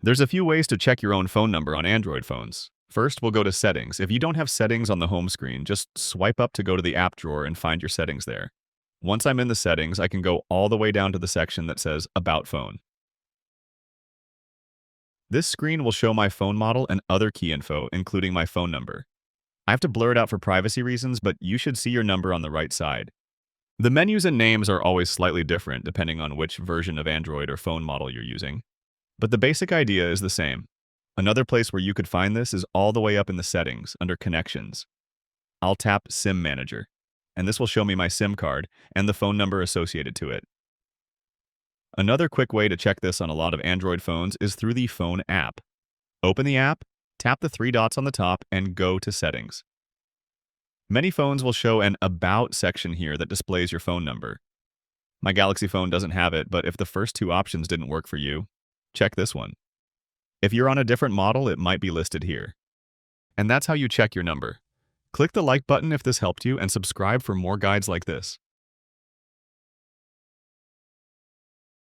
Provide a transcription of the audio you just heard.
There's a few ways to check your own phone number on Android phones. First, we'll go to Settings. If you don't have settings on the home screen, just swipe up to go to the app drawer and find your settings there. Once I'm in the settings, I can go all the way down to the section that says About Phone. This screen will show my phone model and other key info, including my phone number. I have to blur it out for privacy reasons, but you should see your number on the right side. The menus and names are always slightly different depending on which version of Android or phone model you're using, but the basic idea is the same. Another place where you could find this is all the way up in the settings, under Connections. I'll tap SIM Manager, and this will show me my SIM card and the phone number associated to it. Another quick way to check this on a lot of Android phones is through the Phone app. Open the app, tap the three dots on the top, and go to Settings. Many phones will show an About section here that displays your phone number. My Galaxy phone doesn't have it, but if the first two options didn't work for you, check this one. If you're on a different model, it might be listed here. And that's how you check your number. Click the like button if this helped you and subscribe for more guides like this.